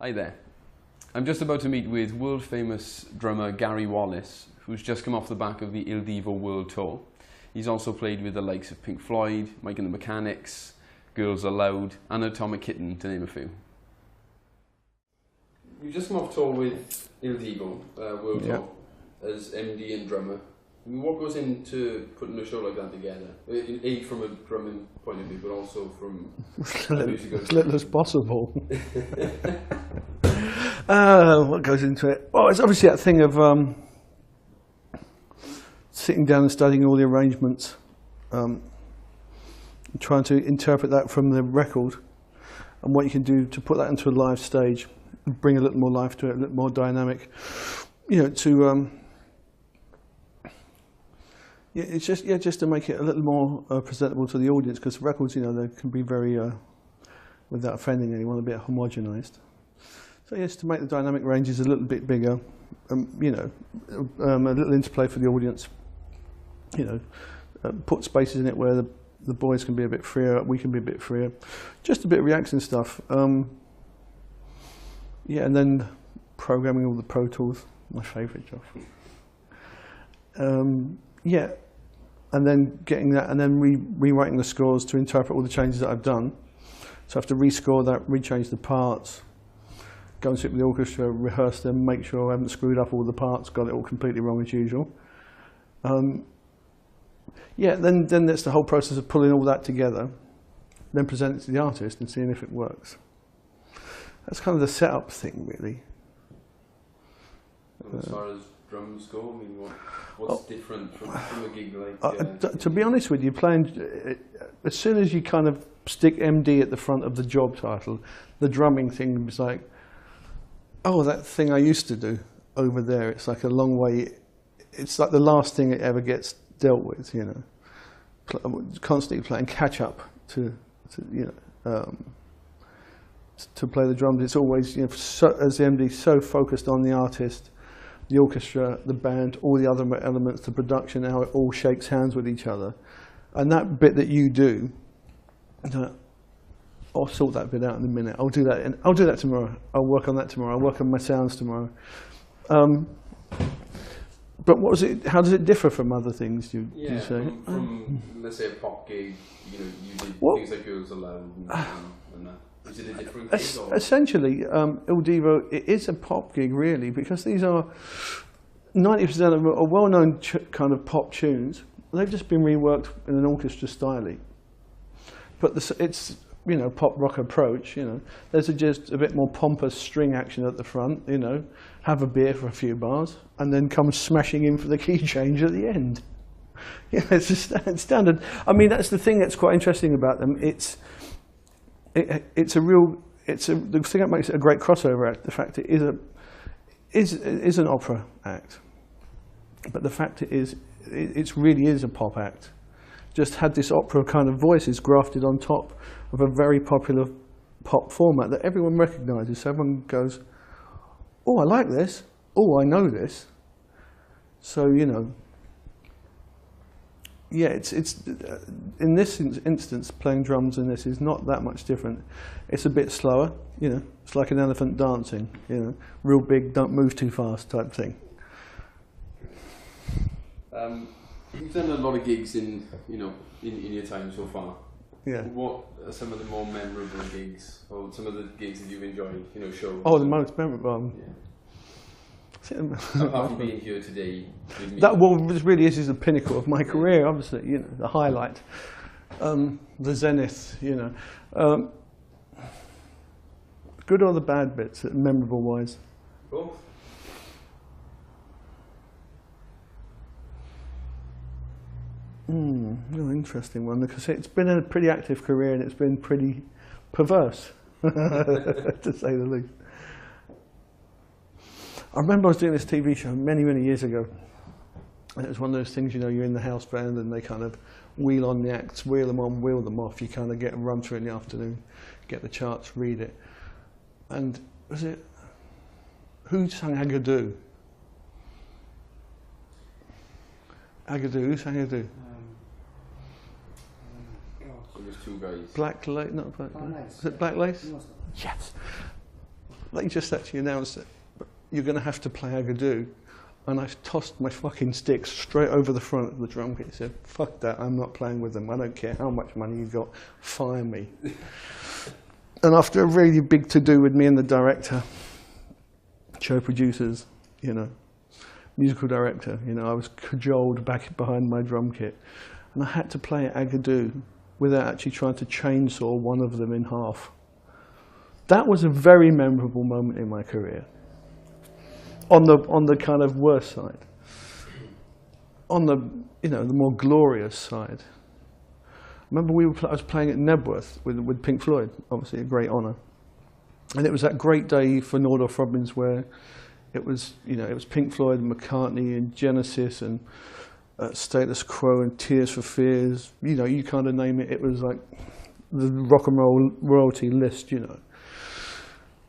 Hi there. I'm just about to meet with world famous drummer Gary Wallis, who's just come off the back of the Il Divo World Tour. He's also played with the likes of Pink Floyd, Mike and the Mechanics, Girls Aloud, and Atomic Kitten, to name a few. You've just come off tour with Il Divo World Tour as MD and drummer. I mean, what goes into putting a show like that together? A, from a drumming point of view, but also from a musical as little as possible. What goes into it? Well, it's obviously that thing of sitting down and studying all the arrangements, trying to interpret that from the record, and what you can do to put that into a live stage, and bring a little more life to it, a little more dynamic. You know, to it's just to make it a little more presentable to the audience, because records, you know, they can be very, without offending anyone, a bit homogenized. So yes, to make the dynamic ranges a little bit bigger, you know, a little interplay for the audience. You know, put spaces in it where the boys can be a bit freer, we can be a bit freer. Just a bit of reaction stuff. Yeah, and then programming all the Pro Tools, my favourite job. Yeah, and then getting that, and then rewriting the scores to interpret all the changes that I've done. So I have to rescore that, rechange the parts, go and sit with the orchestra, rehearse them, make sure I haven't screwed up all the parts, got it all completely wrong as usual. Yeah, then there's the whole process of pulling all that together, then present it to the artist and seeing if it works. That's kind of the setup thing, really. As far as drums go, I mean, what's different from a gig like? To be honest with you, playing as soon as you kind of stick MD at the front of the job title, the drumming thing was like, oh, that thing I used to do over there. It's like a long way. It's like the last thing it ever gets dealt with, you know. Constantly playing catch up to you know, to play the drums. It's always, you know, as the MD, so focused on the artist, the orchestra, the band, all the other elements, the production, how it all shakes hands with each other. And that bit that you do, I'll sort that bit out in a minute. I'll do that, and I'll do that tomorrow. I'll work on that tomorrow. I'll work on my sounds tomorrow. But what was it? How does it differ from other things? You say? From let's say a pop gig, you know, you did things like Girls Aloud and that. Is it a different gig? Essentially, Il Divo, it is a pop gig, really, because these are 90% of them are well-known kind of pop tunes. They've just been reworked in an orchestra style. But it's, you know, pop rock approach. You know, there's just a bit more pompous string action at the front. You know, have a beer for a few bars, and then come smashing in for the key change at the end. Yeah, it's a standard. I mean, that's the thing that's quite interesting about them. It's the thing that makes it a great crossover act. The fact it is an opera act, but the fact it really is a pop act. Just had this opera kind of voices grafted on top of a very popular pop format that everyone recognises. So everyone goes, oh, I like this. Oh, I know this. So, you know, yeah, it's in this instance, playing drums in this is not that much different. It's a bit slower, you know. It's like an elephant dancing, you know, real big, don't move too fast type thing. You've done a lot of gigs in your time so far. Yeah. What are some of the more memorable gigs, or some of the gigs that you've enjoyed? You know, shows. Oh, the most memorable. Yeah. Apart from being here today with me. That really is the pinnacle of my career, obviously. You know, the highlight, the zenith. You know, good or the bad bits, memorable wise. Both. No, interesting one, because it's been a pretty active career and it's been pretty perverse, to say the least. I remember I was doing this TV show many, many years ago, and it was one of those things, you know, you're in the house band and they kind of wheel on the acts, wheel them on, wheel them off. You kind of get a run through in the afternoon, get the charts, read it. And was it, who sang Agadoo? Agadoo, who sang Agadoo? So there's two guys. Black Lace, not Black Lace. Is it Black Lace? Yes. they just actually announced that you're going to have to play Agadoo. And I tossed my fucking sticks straight over the front of the drum kit. I said, fuck that, I'm not playing with them. I don't care how much money you've got, fire me. And after a really big to-do with me and the director, show producers, you know, musical director, you know, I was cajoled back behind my drum kit. And I had to play Agadoo without actually trying to chainsaw one of them in half. That was a very memorable moment in my career. On the kind of worst side. On the, you know, the more glorious side. Remember I was playing at Nebworth with Pink Floyd, obviously a great honour. And it was that great day for Nordhoff Robbins where it was, you know, it was Pink Floyd and McCartney and Genesis and Status Quo and Tears for Fears. You know, you kind of name it. It was like the rock and roll royalty list, you know.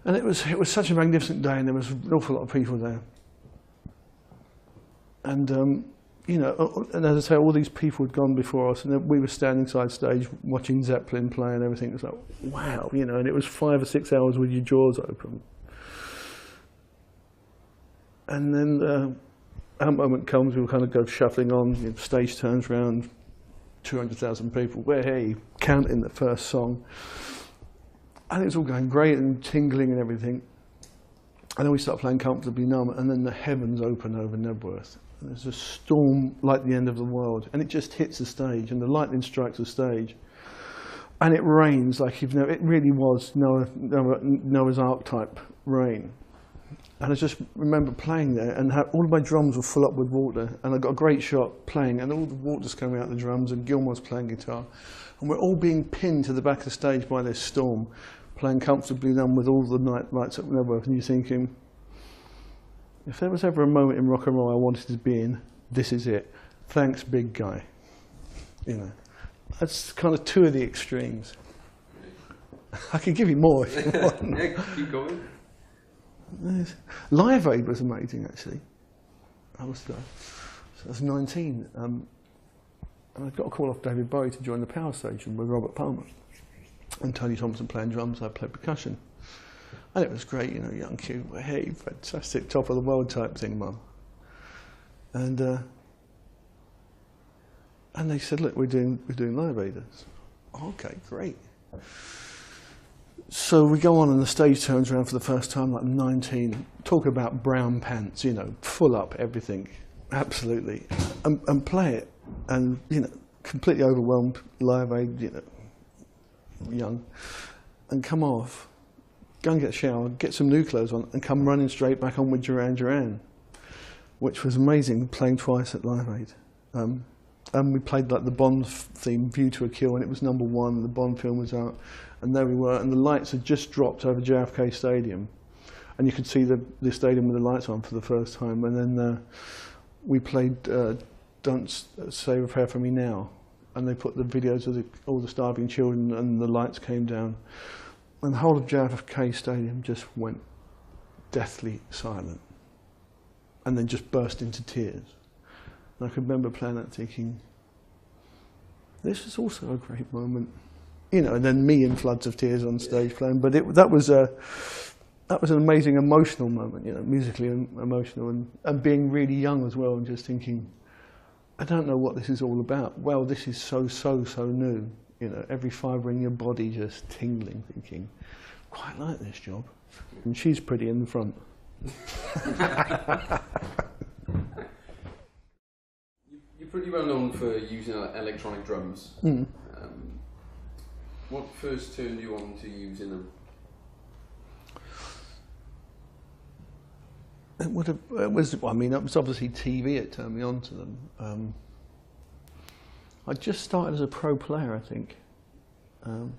And it was such a magnificent day, and there was an awful lot of people there. And you know, and as I say, all these people had gone before us, and we were standing side stage watching Zeppelin play and everything. It was like, wow, you know, and it was 5 or 6 hours with your jaws open. And then our moment comes, we kind of go shuffling on, you know, stage turns around, 200,000 people, we're here, counting the first song. And it was all going great and tingling and everything. And then we start playing Comfortably Numb, and then the heavens open over Nebworth. And there's a storm like the end of the world, and it just hits the stage, and the lightning strikes the stage. And it rains like you've never, it really was Noah's Ark type rain. And I just remember playing there, and all of my drums were full up with water, and I got a great shot playing, and all the water's coming out the drums, and Gilmore's playing guitar. And we're all being pinned to the back of the stage by this storm, playing Comfortably Numb with all the night lights up Nebworth, and you're thinking, if there was ever a moment in rock and roll I wanted to be in, this is it. Thanks, big guy. You know, that's kind of two of the extremes. I could give you more if you want. Yeah, keep going. Live Aid was amazing, actually. I was 19, and I got a call off David Bowie to join the Power Station with Robert Palmer. And Tony Thompson playing drums, I played percussion. And it was great, you know, young cute, hey, fantastic, top of the world type thing, Mum. And they said, look, we're doing Live Aid. Okay, great. So we go on and the stage turns around for the first time, like 19, talk about brown pants, you know, full up, everything, absolutely, and play it. And, you know, completely overwhelmed, Live Aid, you know, young, and come off, go and get a shower, get some new clothes on, and come running straight back on with Duran Duran, which was amazing, playing twice at Live Aid. And we played like the Bond theme, View to a Kill, and it was #1, the Bond film was out, and there we were, and the lights had just dropped over JFK Stadium, and you could see the stadium with the lights on for the first time, and then we played Don't Save a Prayer for Me Now, and they put the videos of all the starving children, and the lights came down, and the whole of JFK Stadium just went deathly silent, and then just burst into tears. And I can remember playing that thinking, this is also a great moment. You know, and then me in floods of tears on stage playing, but that was an amazing emotional moment, you know, musically emotional, and being really young as well, and just thinking, I don't know what this is all about. Well, this is so new. You know, every fibre in your body just tingling, thinking, quite like this job. And she's pretty in the front. You're pretty well known for using electronic drums. Mm. What first turned you on to using them? It was obviously TV that turned me on to them. I just started as a pro player, I think. And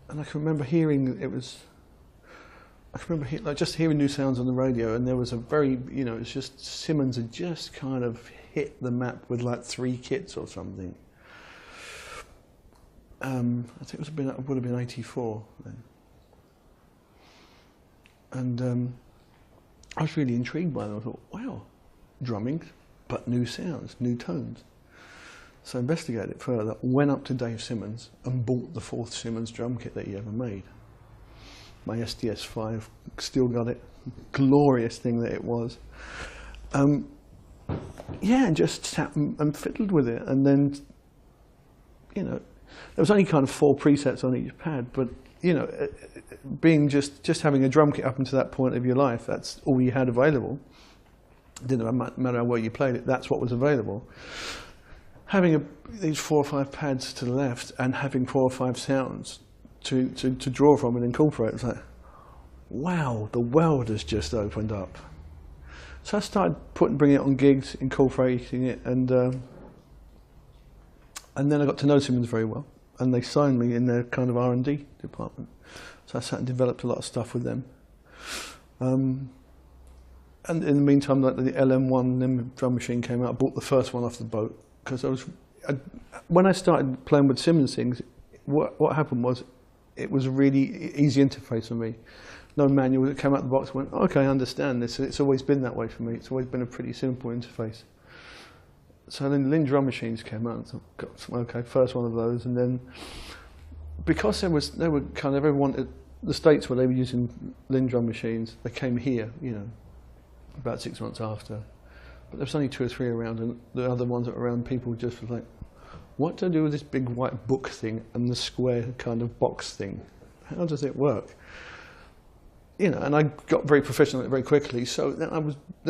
I can remember hearing, just hearing new sounds on the radio, and there was a very, you know, it's just Simmons had just kind of hit the map with like 3 kits or something. I think it would have been 84 then. And I was really intrigued by them. I thought, wow, drumming, but new sounds, new tones. So I investigated it further, went up to Dave Simmons and bought the 4th Simmons drum kit that he ever made. my SDS5, still got it. Glorious thing that it was. Yeah, and just sat and fiddled with it. And then, you know, there was only kind of 4 presets on each pad, but, you know, being just having a drum kit up until that point of your life, that's all you had available. It didn't matter where you played it, that's what was available. Having these 4 or 5 pads to the left and having 4 or 5 sounds to draw from and incorporate, it's like, wow, the world has just opened up. So I started bringing it on gigs, incorporating it, and then I got to know Simmons very well, and they signed me in their kind of R&D department. So I sat and developed a lot of stuff with them. And in the meantime, like the LM1 drum machine came out. I bought the first one off the boat because when I started playing with Simmons things, what happened was it was a really easy interface for me. No manual. It came out the box and went, okay, I understand this. It's always been that way for me. It's always been a pretty simple interface. So then the Lynn drum machines came out, and I thought, okay, first one of those, and then because they were kind of everyone at the States where they were using Lynn drum machines, they came here, you know, about 6 months after. But there was only 2 or 3 around, and the other ones that were around, people just were like, what do I do with this big white book thing and the square kind of box thing? How does it work? You know, and I got very professional at it very quickly. So then I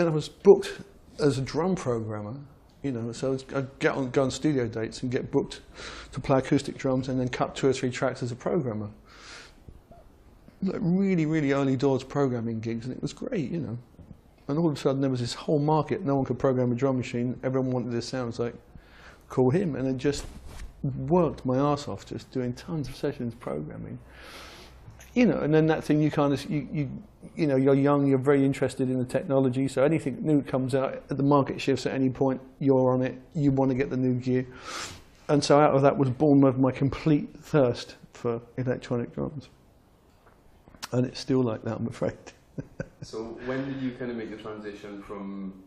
was booked as a drum programmer. You know, so I'd go on studio dates and get booked to play acoustic drums and then cut 2 or 3 tracks as a programmer. Like really, really early doors programming gigs, and it was great, you know. And all of a sudden there was this whole market. No one could program a drum machine. Everyone wanted this sound. It's like, call him. And it just worked my arse off, just doing tons of sessions programming. You know, and then that thing you kind of, you know, you're young, you're very interested in the technology, so anything new comes out, the market shifts at any point, you're on it, you want to get the new gear. And so out of that was born my complete thirst for electronic drums. And it's still like that, I'm afraid. So when did you kind of make the transition from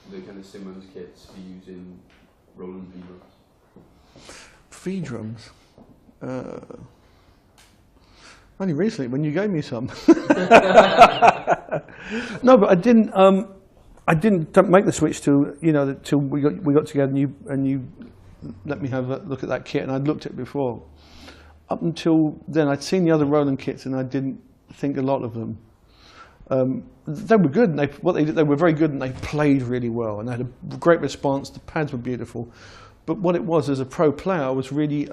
the kind of Simmons kits to using Roland V drums? V drums? Only recently, when you gave me some. No, but I didn't make the switch to, you know, till we got together and you let me have a look at that kit, and I'd looked at it before. Up until then, I'd seen the other Roland kits, and I didn't think a lot of them. They were good, and they were very good, and they played really well, and they had a great response. The pads were beautiful, but what it was as a pro player, I was really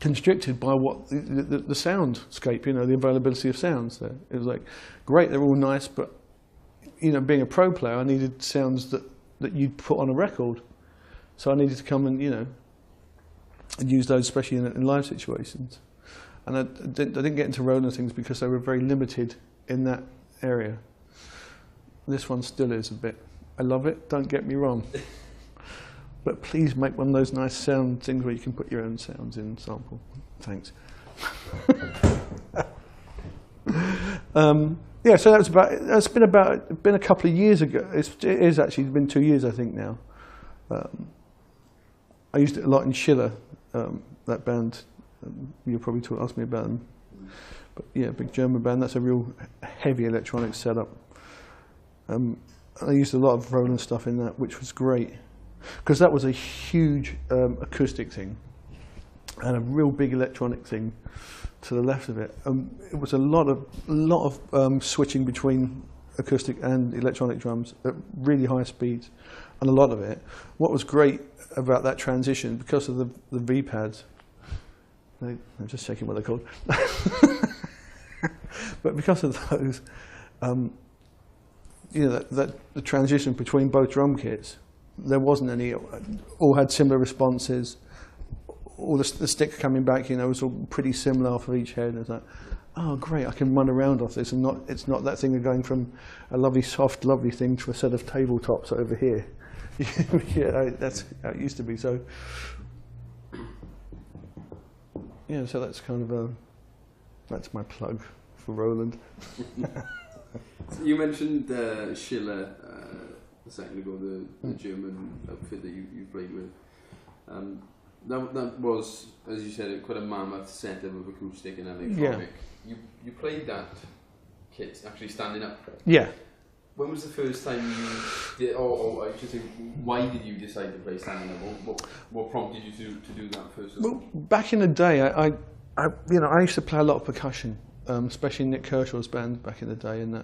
constricted by what the soundscape, you know, the availability of sounds there. It was like, great, they're all nice, but, you know, being a pro player, I needed sounds that you'd put on a record. So I needed to come and, you know, and use those, especially in live situations. And I didn't get into Roland things because they were very limited in that area. This one still is a bit. I love it, don't get me wrong. But please make one of those nice sound things where you can put your own sounds in sample. Thanks. Yeah, so that's been a couple of years ago. It is actually been 2 years, I think, now. I used it a lot in Schiller, that band. You'll probably ask me about them. But yeah, big German band. That's a real heavy electronic setup. I used a lot of Roland stuff in that, which was great. Because that was a huge acoustic thing and a real big electronic thing to the left of it. It was a lot of switching between acoustic and electronic drums at really high speeds, and a lot of it. What was great about that transition, because of the V pads, I'm just checking what they're called, but because of those, you know, the transition between both drum kits, there wasn't any, all had similar responses. All the stick coming back, you know, was all pretty similar off of each head. It's like, oh great, I can run around off this, and it's not that thing of going from a lovely, soft, lovely thing to a set of tabletops over here. Yeah, that's how it used to be. So, yeah, so that's kind of that's my plug for Roland. So you mentioned Schiller a second ago, the German outfit that you played with. That was, as you said, quite a mammoth setup of acoustic and electronic. Yeah. You played that kit actually standing up. Yeah. When was the first time you did, or I should say, why did you decide to play standing up? What prompted you to do that first? Well, back in the day, I used to play a lot of percussion, especially Nick Kershaw's band back in the day, and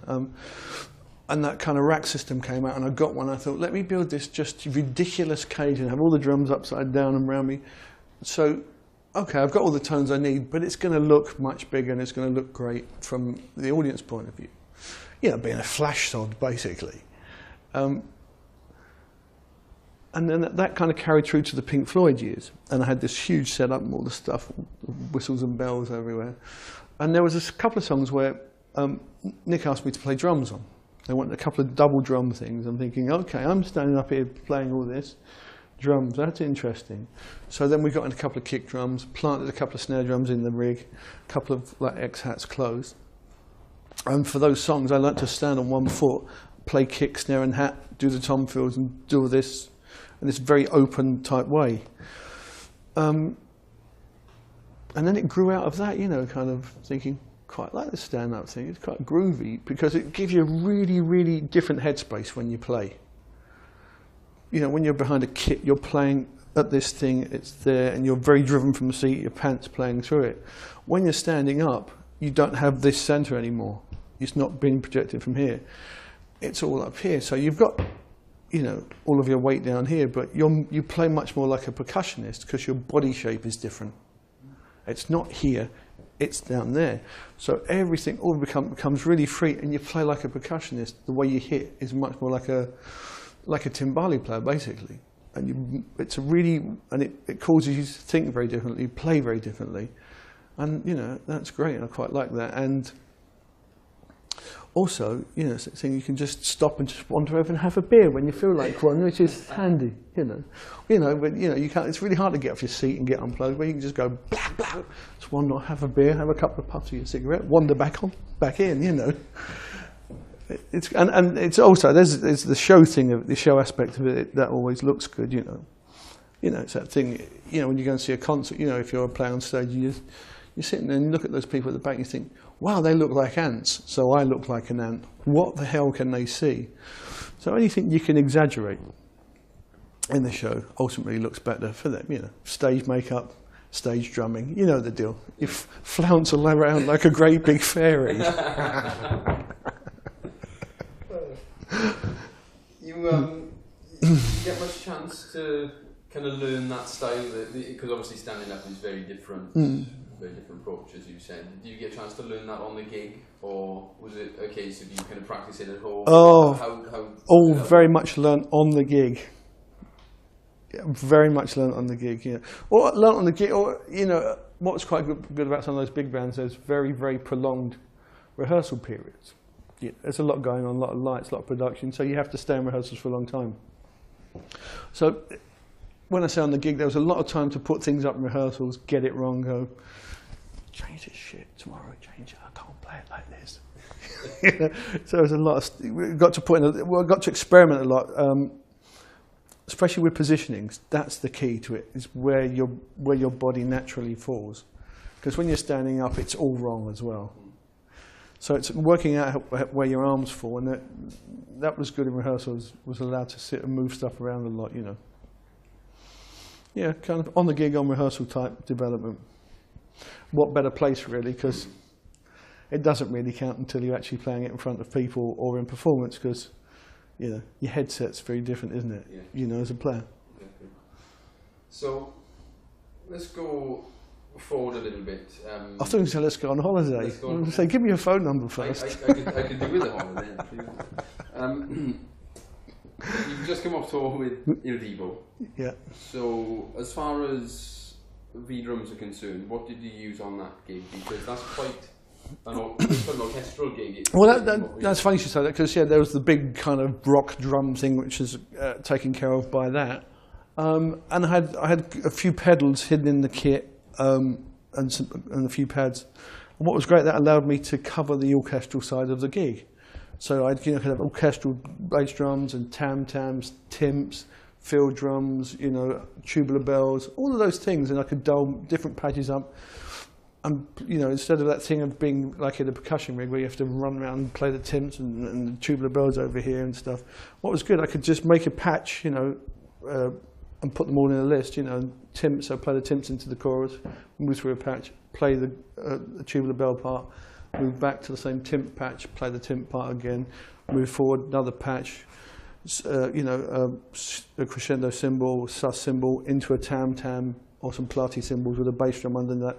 that kind of rack system came out, and I got one. I thought, let me build this just ridiculous cage and have all the drums upside down and around me. So, okay, I've got all the tones I need, but it's going to look much bigger and it's going to look great from the audience point of view. Being a flash sod, basically. And then that kind of carried through to the Pink Floyd years. And I had this huge setup and all the stuff, whistles and bells everywhere. And there was a couple of songs where Nick asked me to play drums on. They wanted a couple of double drum things. I'm thinking, okay, I'm standing up here playing all this. Drums, that's interesting. So then we got in a couple of kick drums, planted a couple of snare drums in the rig, a couple of like X-hats closed. And for those songs, I learnt to stand on one foot, play kick, snare and hat, do the tom fills and do all this in this very open type way. And then it grew out of that, kind of thinking, quite like the stand-up thing. It's quite groovy because it gives you a really, really different headspace when you play. When you're behind a kit, you're playing at this thing, it's there, and you're very driven from the seat, your pants playing through it. When you're standing up, you don't have this center anymore. It's not being projected from here. It's all up here. So you've got, all of your weight down here, but you play much more like a percussionist because your body shape is different. It's not here, it's down there. So everything all becomes really free, and you play like a percussionist. The way you hit is much more like a timbali player, basically. And it causes you to think very differently, play very differently. And, that's great. I quite like that. And also, it's a thing you can just stop and just wander over and have a beer when you feel like one, which is handy, But, you can't, it's really hard to get off your seat and get unplugged, where you can just go, blah, blah, just wander, have a beer, have a couple of puffs of your cigarette, wander back in, And it's also, there's the show thing, the show aspect of it, that always looks good, It's that thing, when you go and see a concert, if you're playing on stage, you're sitting there and you look at those people at the back and you think, wow, they look like ants, so I look like an ant. What the hell can they see? So anything you can exaggerate in the show ultimately looks better for them, Stage makeup, stage drumming, you know the deal. You flounce around like a great big fairy. You get much chance to kind of learn that style, because obviously standing up is very different. Very different approach, as you said. Do you get a chance to learn that on the gig, or was it a case of you kind of practice it at home? Very much learn on the gig. Yeah, very much learn on the gig, Or learn on the gig, or what's quite good about some of those big bands, there's very, very prolonged rehearsal periods. There's a lot going on, a lot of lights, a lot of production, so you have to stay in rehearsals for a long time. So when I say on the gig, there was a lot of time to put things up in rehearsals, get it wrong, go, change this shit tomorrow, change it, I can't play it like this. So there's a lot of, we got to experiment a lot, especially with positionings. That's the key to it, is where your body naturally falls. Because when you're standing up, it's all wrong as well. So it's working out where your arms fall, and that was good in rehearsals, was allowed to sit and move stuff around a lot, Yeah, kind of on the gig, on rehearsal type development. What better place, really, because it doesn't really count until you're actually playing it in front of people or in performance, because your headset's very different, isn't it? Yeah. As a player. Exactly. So let's go forward a little bit. I thought you said let's go on holiday. Say, give me your phone number first. I could do with a holiday. You've just come off tour with Il Divo. Yeah. So, as far as V-drums are concerned, what did you use on that gig? Because that's quite an orchestral gig. That's funny you should say that, because there was the big kind of rock drum thing, which is taken care of by that. And I had a few pedals hidden in the kit, and a few pads. And what was great, that allowed me to cover the orchestral side of the gig. So I could have orchestral bass drums and tam-tams, timps, field drums, you know, tubular bells, all of those things, and I could dial different patches up. And you know, instead of that thing of being like in a percussion rig where you have to run around and play the tims and the tubular bells over here and stuff, what was good, I could just make a patch, you know, and put them all in a list, you know, tims, so play the tims into the chorus, move through a patch, play the tubular bell part, move back to the same timp patch, play the timp part again, move forward, another patch, you know, a crescendo cymbal, sus cymbal, into a tam-tam, or some platy cymbals with a bass drum under that,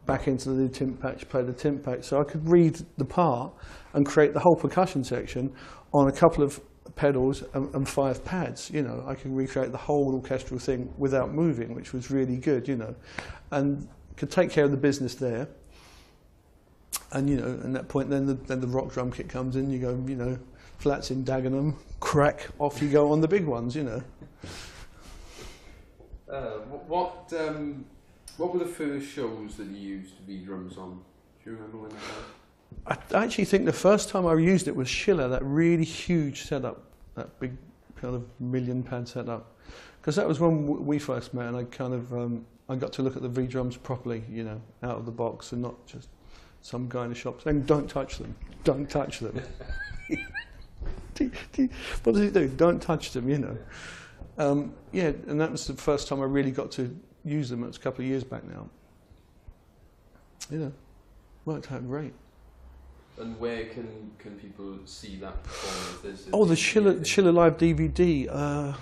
back into the new timp patch, play the timp patch. So I could read the part and create the whole percussion section on a couple of pedals and 5 pads. You know, I could recreate the whole orchestral thing without moving, which was really good, you know, and could take care of the business there. And you know, at that point, then the rock drum kit comes in. You go, you know, flats in Dagenham, crack, off you go on the big ones, you know. What were the first shows that you used V drums on? Do you remember when that was? I actually think the first time I used it was Schiller, that really huge setup, that big kind of £1 million pad setup. Because that was when we first met, and I kind of I got to look at the V drums properly, you know, out of the box, and not just some guy in the shop saying, "Don't touch them, don't touch them." What does he do? Don't touch them, you know. Yeah, and that was the first time I really got to use them. It was a couple of years back now. You know, worked out great. And where can people see that performance? Oh, the Schiller Live DVD.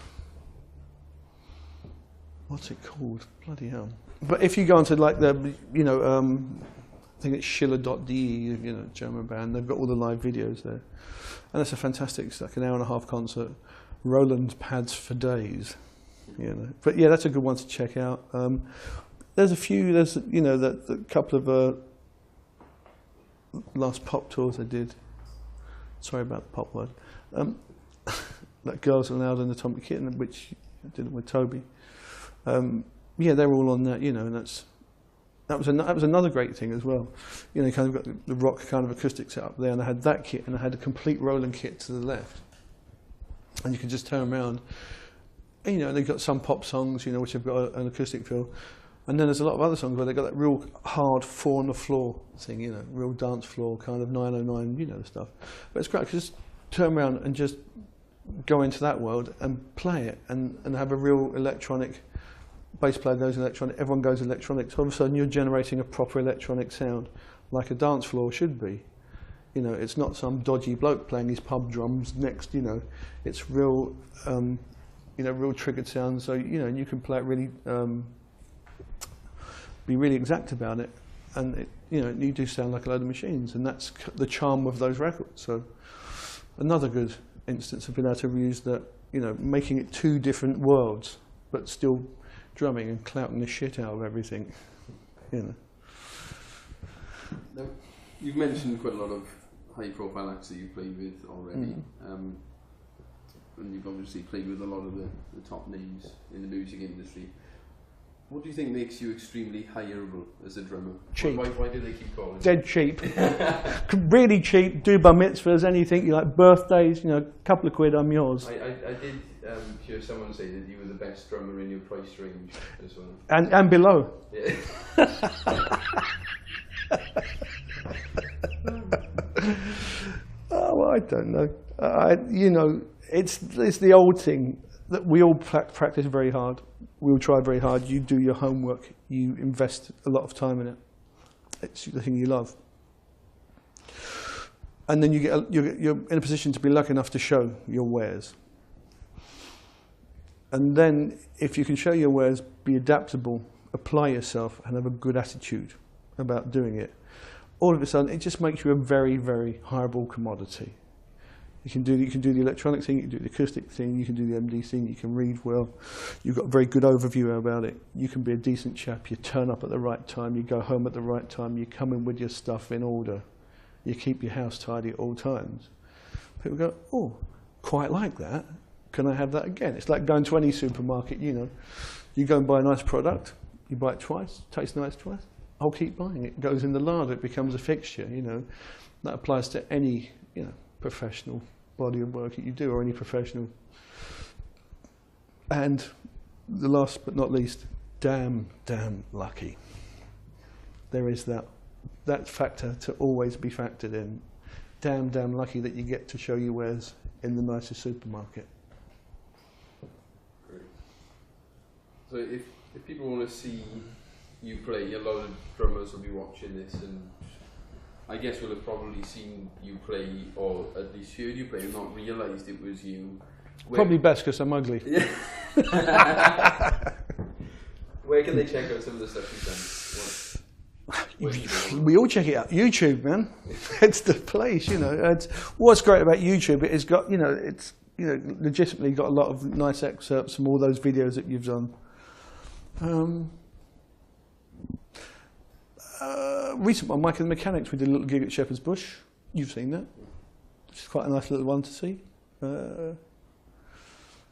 What's it called? Bloody hell! But if you go onto like the, you know, I think it's schiller.de, you know, German band. They've got all the live videos there, and it's a fantastic. It's like an hour-and-a-half concert. Roland pads for days. You know, but yeah, that's a good one to check out. There's a few. There's, you know, the couple of last pop tours I did. Sorry about the pop word. That Girls Aloud and Atomic Kitten, which I did it with Toby. Yeah, they're all on that. You know, and that was another great thing as well. You know, you kind of got the rock kind of acoustic setup there, and I had that kit, and I had a complete Roland kit to the left, and you could just turn around. And, you know, they've got some pop songs, you know, which have got an acoustic feel. And then there's a lot of other songs where they've got that real hard 4 on the floor thing, you know, real dance floor kind of 909, you know, stuff. But it's great, because just turn around and just go into that world and play it and have a real electronic, bass player goes electronic, everyone goes electronic. So all of a sudden you're generating a proper electronic sound, like a dance floor should be. You know, it's not some dodgy bloke playing his pub drums next, you know. It's real... you know, real triggered sounds, so you know, you can play it really, be really exact about it, and it, you know, you do sound like a load of machines, and that's the charm of those records. So, another good instance of being able to reuse that, you know, making it 2 different worlds, but still drumming and clouting the shit out of everything, you know. Now, you've mentioned quite a lot of high-profile acts that you've played with already. And you've obviously played with a lot of the top names in the music industry. What do you think makes you extremely hireable as a drummer? Cheap. Why do they keep calling? Dead cheap. Really cheap. Do bar mitzvahs, anything. You like birthdays, you know, a couple of quid, I'm yours. I did hear someone say that you were the best drummer in your price range as well. And below. Yeah. Oh, well, I don't know. You know, it's the old thing that we all practice very hard. We all try very hard. You do your homework. You invest a lot of time in it. It's the thing you love. And then you're in a position to be lucky enough to show your wares. And then if you can show your wares, be adaptable, apply yourself, and have a good attitude about doing it, all of a sudden it just makes you a very, very hireable commodity. You can do the electronic thing, you can do the acoustic thing, you can do the MD thing, you can read well, you've got a very good overview about it, you can be a decent chap, you turn up at the right time, you go home at the right time, you come in with your stuff in order, you keep your house tidy at all times. People go, oh, quite like that, can I have that again? It's like going to any supermarket, you know, you go and buy a nice product, you buy it twice, tastes nice twice, I'll keep buying it. It goes in the larder, it becomes a fixture, you know. That applies to any, you know, professional body of work that you do, or any professional And the last but not least, damn lucky. There is that factor to always be factored in. Damn lucky that you get to show your wares in the nicest supermarket. Great. So if people want to see you play, a lot of drummers will be watching this, and I guess will have probably seen you play, or at least heard you play, and not realised it was you. Probably best because I'm ugly. Yeah. Where can they check out some of the stuff you've done? We all check it out. YouTube, man. It's the place, you know. What's great about YouTube, it's got, it's legitimately got a lot of nice excerpts from all those videos that you've done. Recent one, Mike and the Mechanics, we did a little gig at Shepherd's Bush. You've seen that. It's quite a nice little one to see.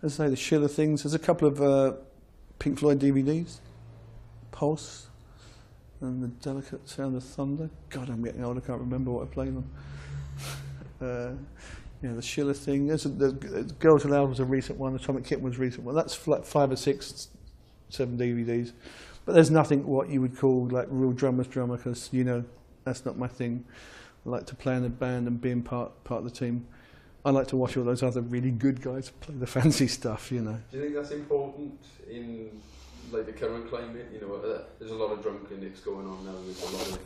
As I say, the Schiller things. There's a couple of Pink Floyd DVDs. Pulse. And the Delicate Sound of Thunder. God, I'm getting old, I can't remember what I played on. The Schiller thing. The Girls Aloud was a recent one, Atomic Kitten was a recent one. That's like 5 or 6, 7 DVDs. But there's nothing what you would call like real drummer, because, that's not my thing. I like to play in a band and being part of the team. I like to watch all those other really good guys play the fancy stuff, Do you think that's important in like the current climate? There's a lot of drum clinics going on now. There's a lot of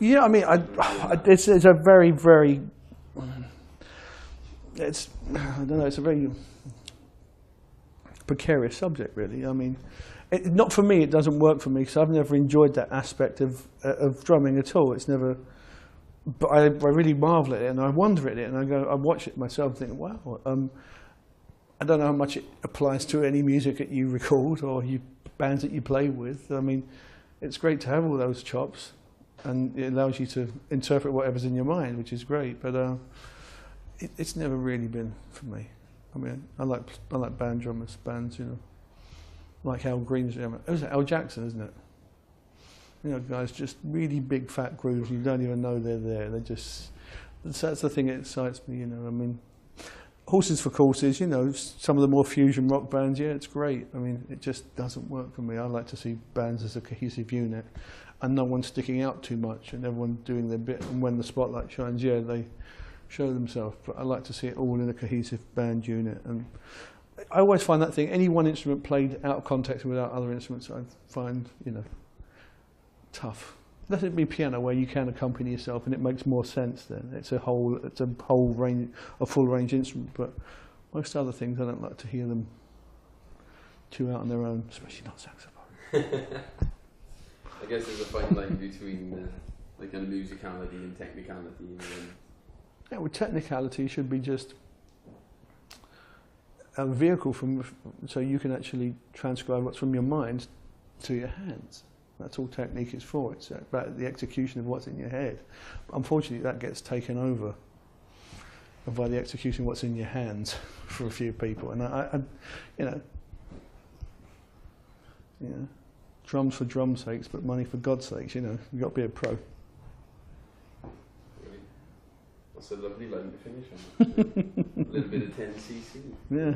it's a very, very, it's a very precarious subject, really. I mean, not for me, it doesn't work for me, because I've never enjoyed that aspect of drumming at all. It's never, but I really marvel at it, and I wonder at it, and I watch it myself and think, wow, I don't know how much it applies to any music that you record or bands that you play with. I mean, it's great to have all those chops, and it allows you to interpret whatever's in your mind, which is great, but it's never really been for me. I mean, I like band drummers, bands, like Al Green's drummer. It was Al Jackson, isn't it? Guys, just really big fat grooves. You don't even know they're there. That's the thing that excites me. I mean, Horses for Courses. Some of the more fusion rock bands. Yeah, it's great. I mean, it just doesn't work for me. I like to see bands as a cohesive unit, and no one sticking out too much, and everyone doing their bit. And when the spotlight shines, yeah, they show themselves. But I like to see it all in a cohesive band unit. And I always find that thing. Any one instrument played out of context without other instruments, I find, tough. Let it be piano where you can accompany yourself, and it makes more sense then. It's a whole range, a full range instrument. But most other things, I don't like to hear them chew out on their own, especially not saxophone. I guess there's a fine line between the kind of musicality and technicality. Yeah, well, technicality should be just a vehicle so you can actually transcribe what's from your mind to your hands. That's all technique is for. It's about the execution of what's in your head. But unfortunately, that gets taken over by the execution of what's in your hands for a few people. And drums for drum's sakes, but money for God's sakes. You've got to be a pro. That's a lovely line to finish on. A little bit of 10cc. Yeah.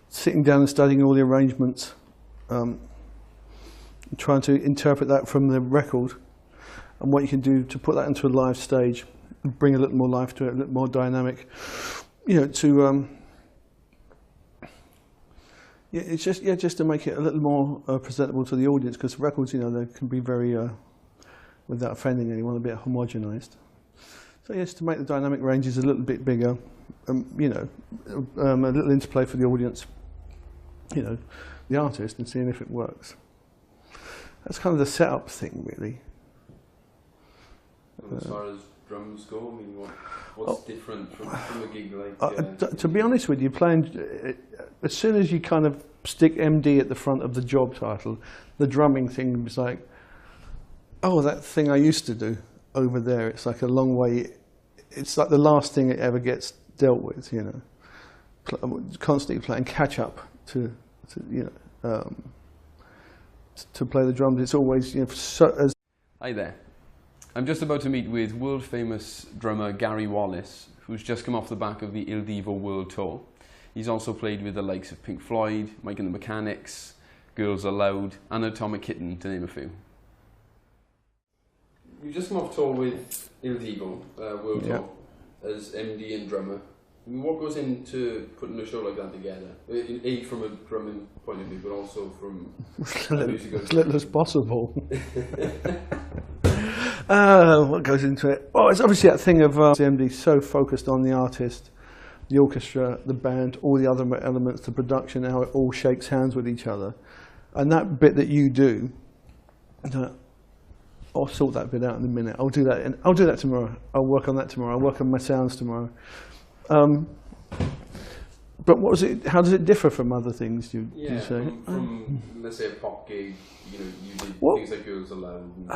Sitting down and studying all the arrangements, trying to interpret that from the record, and what you can do to put that into a live stage, and bring a little more life to it, a little more dynamic. It's just to make it a little more presentable to the audience, because records, they can be very, without offending anyone, a bit homogenized. So yes, to make the dynamic ranges a little bit bigger, a little interplay for the audience, the artist, and seeing if it works. That's kind of the setup thing, really. And as far as drums go, I mean, what's different from a gig like? To be honest with you, playing as soon as you kind of stick MD at the front of the job title, the drumming thing was like, oh, that thing I used to do over there. It's like a long way. It's like the last thing it ever gets dealt with. Constantly playing catch up to play the drums. It's always Hi there. I'm just about to meet with world famous drummer Gary Wallis, who's just come off the back of the Il Divo World Tour. He's also played with the likes of Pink Floyd, Mike and the Mechanics, Girls Aloud, and Atomic Kitten, to name a few. You've just come off tour with Il Divo, World Tour, as MD and drummer. I mean, what goes into putting a show like that together? A, from a drumming point of view, but also from a musical as little as possible. What goes into it? Well, it's obviously that thing of the MD so focused on the artist, the orchestra, the band, all the other elements, the production, how it all shakes hands with each other. And that bit that you do, I'll sort that bit out in a minute. I'll do that. I'll do that tomorrow. I'll work on that tomorrow. I'll work on my sounds tomorrow. But what was it? How does it differ from other things? You say? From let's say a pop gig, you did things like Girls Aloud and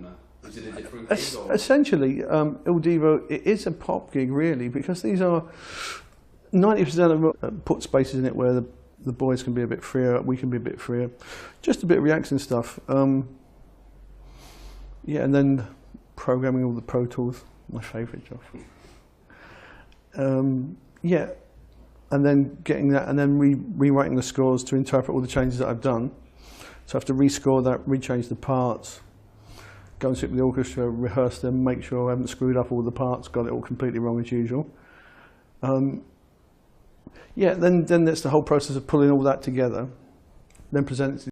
that. Is it a different gig? Essentially, Il Divo, it is a pop gig really, because these are 90% of them put spaces in it where the boys can be a bit freer, we can be a bit freer, just a bit of reaction stuff. Yeah, and then programming all the Pro Tools, my favourite job. Yeah, and then getting that, and then rewriting the scores to interpret all the changes that I've done. So I have to rescore that, rechange the parts, go and sit with the orchestra, rehearse them, make sure I haven't screwed up all the parts, got it all completely wrong as usual. Yeah, then that's the whole process of pulling all that together, then present it to